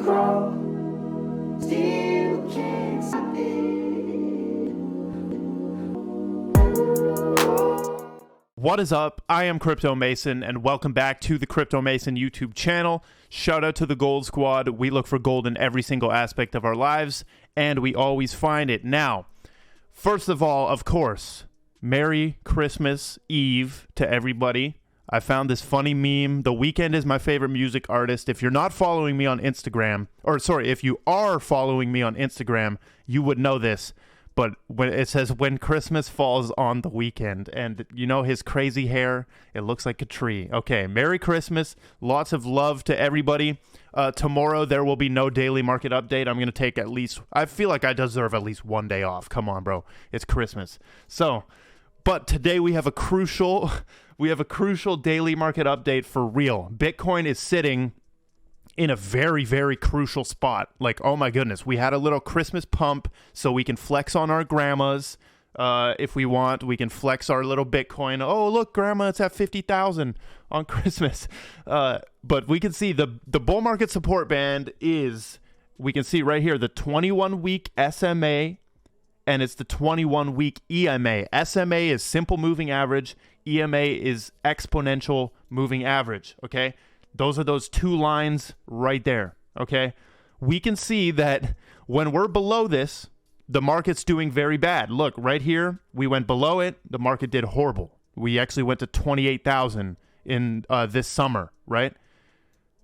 grow, still can't stop it. What is up? I am Crypto Mason, and welcome back to the Crypto Mason YouTube channel. Shout out to the Gold Squad. We look for gold in every single aspect of our lives, and we always find it. Now, first of all, of course, Merry Christmas Eve to everybody. I found this funny meme. The Weeknd is my favorite music artist. If you're not following me on Instagram, if you are following me on Instagram, you would know this. But when it says when Christmas falls on the weekend, and you know his crazy hair, it looks like a tree. Okay, Merry Christmas. Lots of love to everybody. Tomorrow there will be no daily market update. I'm going to take I feel like I deserve at least one day off. Come on, bro. It's Christmas. But today we have a crucial daily market update for real. Bitcoin is sitting in a very, very crucial spot. Like, oh my goodness, we had a little Christmas pump so we can flex on our grandmas. If we want, we can flex our little Bitcoin. Oh, look, grandma, it's at 50,000 on Christmas. But we can see the bull market support band is, we can see right here, the 21-week SMA, and it's the 21-week EMA. SMA is simple moving average. EMA is exponential moving average, okay? Those are those two lines right there, okay? We can see that when we're below this, the market's doing very bad. Look, right here, we went below it. The market did horrible. We actually went to 28,000 in this summer, right?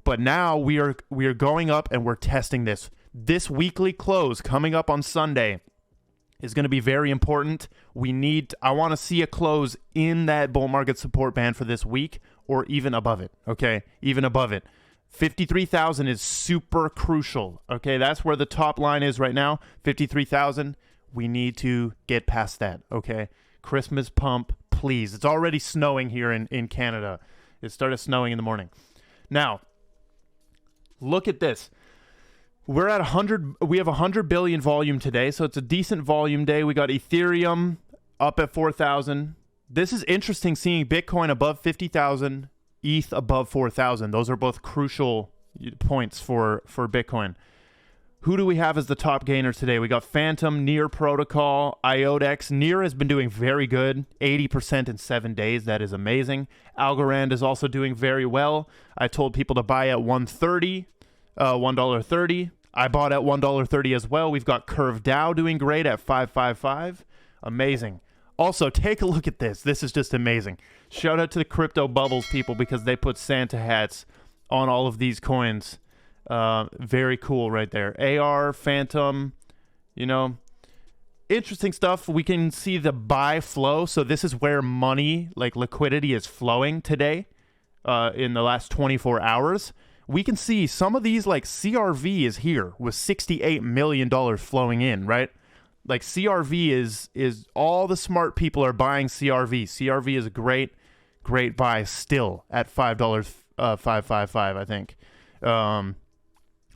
But now we are going up and we're testing this. This weekly close coming up on Sunday is going to be very important. I want to see a close in that bull market support band for this week, or even above it, okay? Even above it. 53,000 is super crucial, okay? That's where the top line is right now, 53,000. We need to get past that, okay? Christmas pump, please. It's already snowing here in Canada. It started snowing in the morning. Now, look at this. We're at 100. We have 100 billion volume today, so it's a decent volume day. We got Ethereum up at 4,000. This is interesting, seeing Bitcoin above 50,000, ETH above 4,000. Those are both crucial points for Bitcoin. Who do we have as the top gainers today? We got Phantom, Near Protocol, IODEX. Near has been doing very good, 80% in 7 days. That is amazing. Algorand is also doing very well. I told people to buy at $1.30. I bought at $1.30 as well. We've got Curve DAO doing great at 555. Amazing. Also, take a look at this. This is just amazing. Shout out to the Crypto Bubbles people because they put Santa hats on all of these coins. Very cool right there. AR, Phantom, interesting stuff. We can see the buy flow. So this is where money, like liquidity, is flowing today in the last 24 hours. We can see some of these, like CRV is here with $68 million flowing in, right? Like CRV is all the smart people are buying CRV. CRV is a great buy still at $5.555, I think.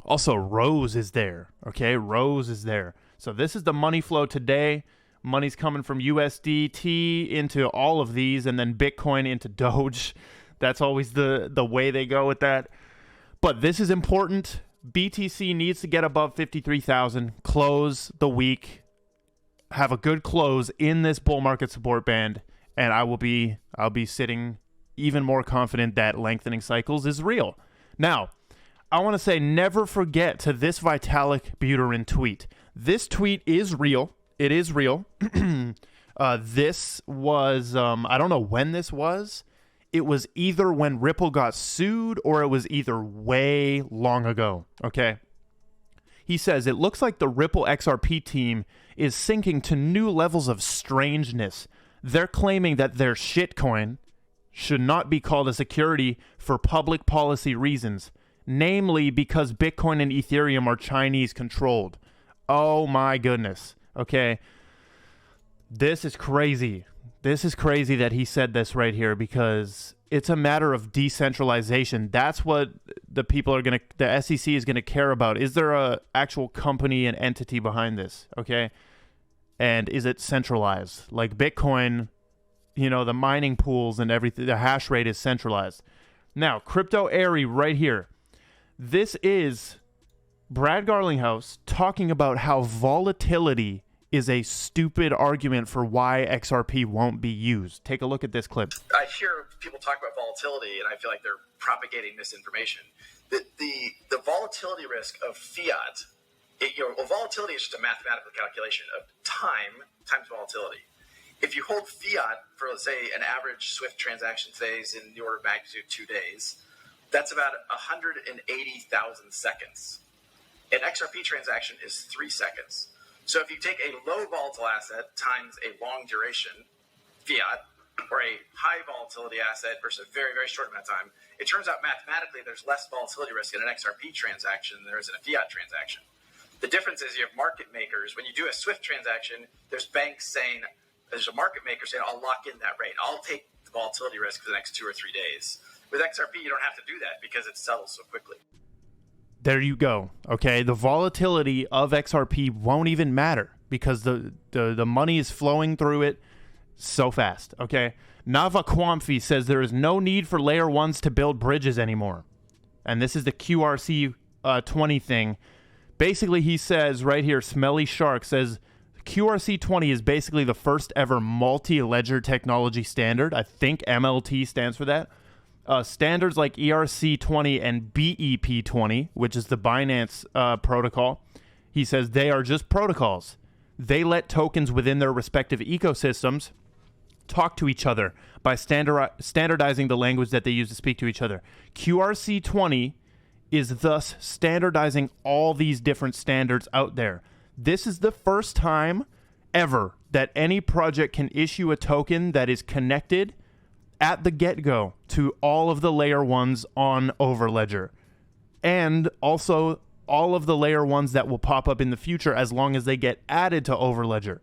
Also, Rose is there. Okay, Rose is there. So this is the money flow today. Money's coming from USDT into all of these, and then Bitcoin into Doge. That's always the way they go with that. But this is important. BTC needs to get above 53,000. Close the week. Have a good close in this bull market support band, and I'll be sitting even more confident that lengthening cycles is real. Now, I want to say never forget to this Vitalik Buterin tweet. This tweet is real. It is real. This was I don't know when this was. It was either when Ripple got sued or it was either way long ago. Okay. He says, it looks like the Ripple XRP team is sinking to new levels of strangeness. They're claiming that their shitcoin should not be called a security for public policy reasons, namely because Bitcoin and Ethereum are Chinese controlled. Oh my goodness. Okay. This is crazy. This is crazy that he said this right here because it's a matter of decentralization. That's what the SEC is going to care about. Is there a actual company and entity behind this? Okay. And is it centralized? Like Bitcoin, the mining pools and everything, the hash rate is centralized. Now, Crypto Airy right here. This is Brad Garlinghouse talking about how volatility is a stupid argument for why XRP won't be used. Take a look at this clip. I hear people talk about volatility, and I feel like they're propagating misinformation. The volatility risk of fiat, volatility is just a mathematical calculation of time times volatility. If you hold fiat for, let's say, an average SWIFT transaction today is in the order of magnitude 2 days, that's about 180,000 seconds. An XRP transaction is 3 seconds. So if you take a low volatile asset times a long duration fiat, or a high volatility asset versus a very, very short amount of time, it turns out mathematically there's less volatility risk in an XRP transaction than there is in a fiat transaction. The difference is you have market makers. When you do a SWIFT transaction, there's banks saying, there's a market maker saying, I'll lock in that rate. I'll take the volatility risk for the next 2 or 3 days. With XRP, you don't have to do that because it settles so quickly. There you go. Okay, the volatility of XRP won't even matter because the money is flowing through it so fast. Okay, Nava Kwamfi says there is no need for layer ones to build bridges anymore, and this is the QRC 20 thing. Basically, he says right here, Smelly Shark says QRC 20 is basically the first ever multi-ledger technology standard. I think MLT stands for that. Standards like ERC20 and BEP20, which is the Binance protocol, he says they are just protocols. They let tokens within their respective ecosystems talk to each other by standardizing the language that they use to speak to each other. QRC20 is thus standardizing all these different standards out there. This is the first time ever that any project can issue a token that is connected at the get-go to all of the layer ones on Overledger, and also all of the layer ones that will pop up in the future as long as they get added to Overledger.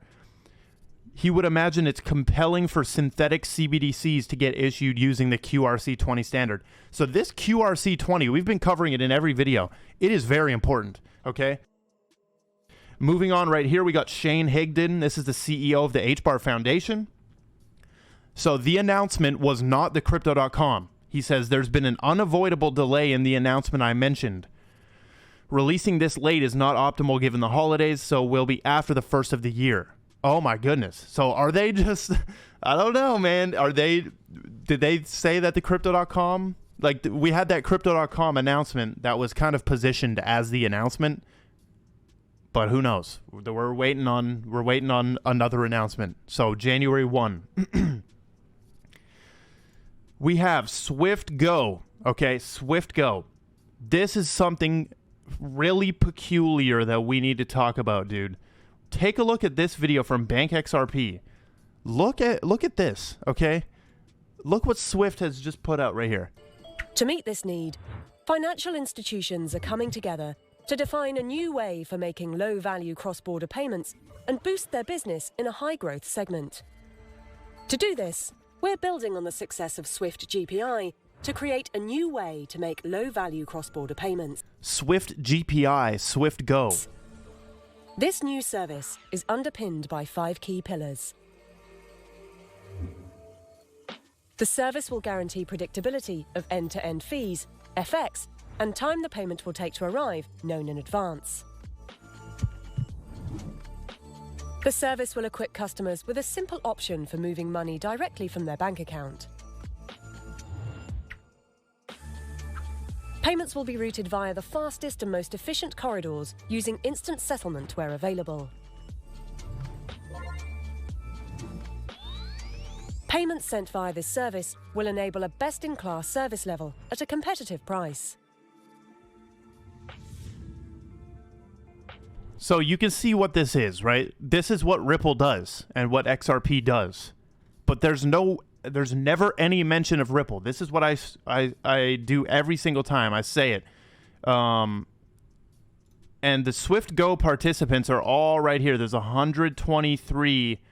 He would imagine it's compelling for synthetic CBDCs to get issued using the QRC20 standard. So this QRC20, we've been covering it in every video. It is very important, okay? Moving on right here, we got Shane Higdon. This is the CEO of the HBAR Foundation. So the announcement was not the crypto.com. He says there's been an unavoidable delay in the announcement I mentioned. Releasing this late is not optimal given the holidays, so will be after the first of the year. Oh my goodness. So are they just, I don't know, man. Did they say that the crypto.com, like we had that crypto.com announcement that was kind of positioned as the announcement, but who knows? We're waiting on another announcement. So January 1. We have Swift Go. Okay, Swift Go. This is something really peculiar that we need to talk about, dude. Take a look at this video from Bank XRP. Look at this, okay? Look what Swift has just put out right here. To meet this need, financial institutions are coming together to define a new way for making low-value cross-border payments and boost their business in a high-growth segment. To do this, we're building on the success of Swift GPI to create a new way to make low-value cross-border payments. Swift GPI, Swift Go. This new service is underpinned by 5 key pillars. The service will guarantee predictability of end-to-end fees, FX, and time the payment will take to arrive, known in advance. The service will equip customers with a simple option for moving money directly from their bank account. Payments will be routed via the fastest and most efficient corridors using instant settlement where available. Payments sent via this service will enable a best-in-class service level at a competitive price. So you can see what this is, right? This is what Ripple does and what XRP does. But there's never any mention of Ripple. This is what I do every single time. I say it. And the Swift Go participants are all right here. There's 123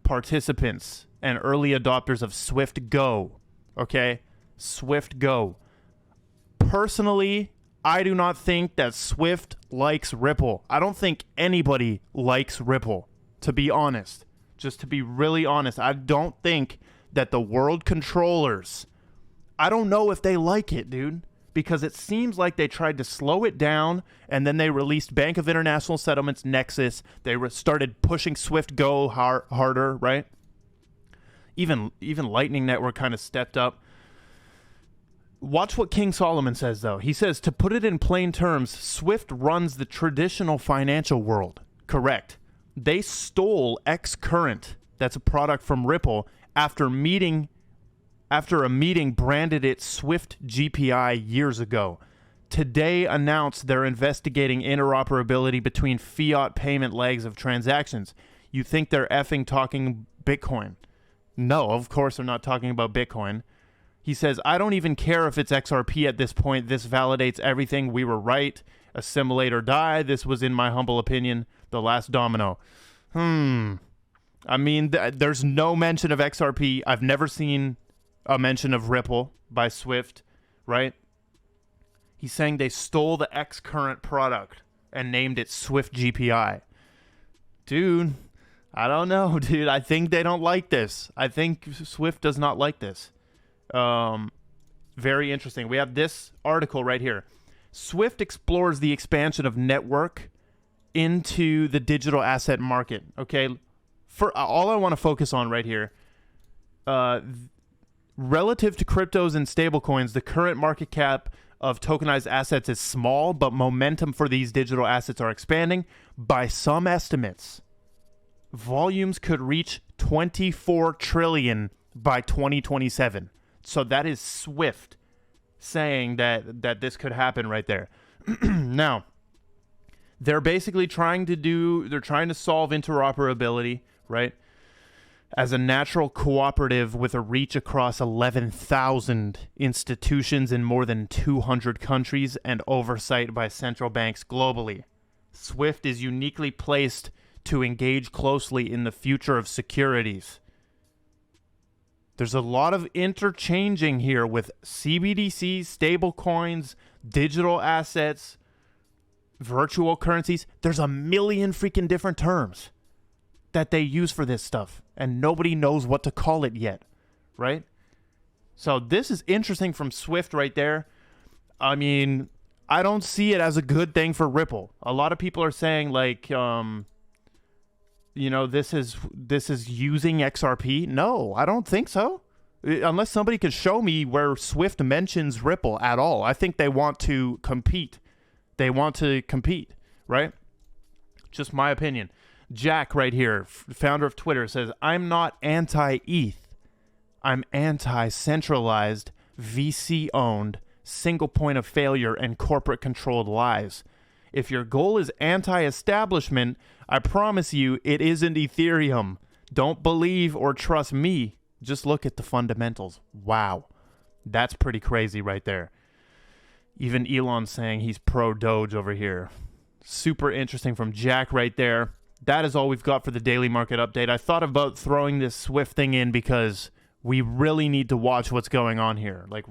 participants and early adopters of Swift Go. Okay? Swift Go. Personally, I do not think that Swift likes Ripple. I don't think anybody likes Ripple, to be honest. Just to be really honest, I don't think that the world controllers, I don't know if they like it, dude. because it seems like they tried to slow it down, and then they released Bank of International Settlements Nexus. They started pushing Swift Go harder, right? Even Lightning Network kind of stepped up. Watch what King Solomon says, though. He says, to put it in plain terms, Swift runs the traditional financial world. Correct. They stole Xcurrent, that's a product from Ripple, after a meeting branded it Swift GPI years ago. Today announced they're investigating interoperability between fiat payment legs of transactions. You think they're effing talking Bitcoin? No, of course they're not talking about Bitcoin. He says, I don't even care if it's XRP at this point. This validates everything. We were right. Assimilate or die. This was, in my humble opinion, the last domino. I mean, there's no mention of XRP. I've never seen a mention of Ripple by Swift, right? He's saying they stole the Xcurrent product and named it Swift GPI. Dude, I don't know, dude. I think they don't like this. I think Swift does not like this. Very interesting. We have this article right here. Swift explores the expansion of network into the digital asset market. Okay, for all I want to focus on right here, relative to cryptos and stablecoins, the current market cap of tokenized assets is small, but momentum for these digital assets are expanding. By some estimates, volumes could reach 24 trillion by 2027. So that is Swift saying that this could happen right there. Now, they're basically trying to solve interoperability, right? As a natural cooperative with a reach across 11,000 institutions in more than 200 countries and oversight by central banks globally. Swift is uniquely placed to engage closely in the future of securities. There's a lot of interchanging here with CBDCs, stablecoins, digital assets, virtual currencies. There's a million freaking different terms that they use for this stuff, and nobody knows what to call it yet, right? So this is interesting from Swift right there. I mean, I don't see it as a good thing for Ripple. A lot of people are saying like, this is using XRP. No, I don't think so. Unless somebody could show me where Swift mentions Ripple at all. I think they want to compete. Right? Just my opinion. Jack right here, founder of Twitter, says, I'm not anti-ETH. I'm anti-centralized, VC-owned, single point of failure, and corporate-controlled lies. If your goal is anti-establishment, I promise you it isn't Ethereum. Don't believe or trust me. Just look at the fundamentals. Wow. That's pretty crazy right there. Even Elon's saying he's pro-Doge over here. Super interesting from Jack right there. That is all we've got for the daily market update. I thought about throwing this Swift thing in because we really need to watch what's going on here. Like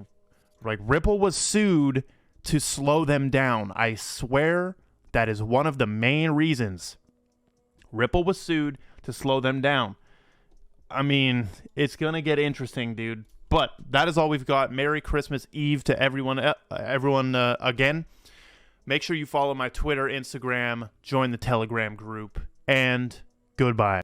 Ripple was sued to slow them down. I swear that is one of the main reasons. Ripple was sued to slow them down. I mean, it's going to get interesting, dude. But that is all we've got. Merry Christmas Eve to everyone again. Make sure you follow my Twitter, Instagram, join the Telegram group, and goodbye.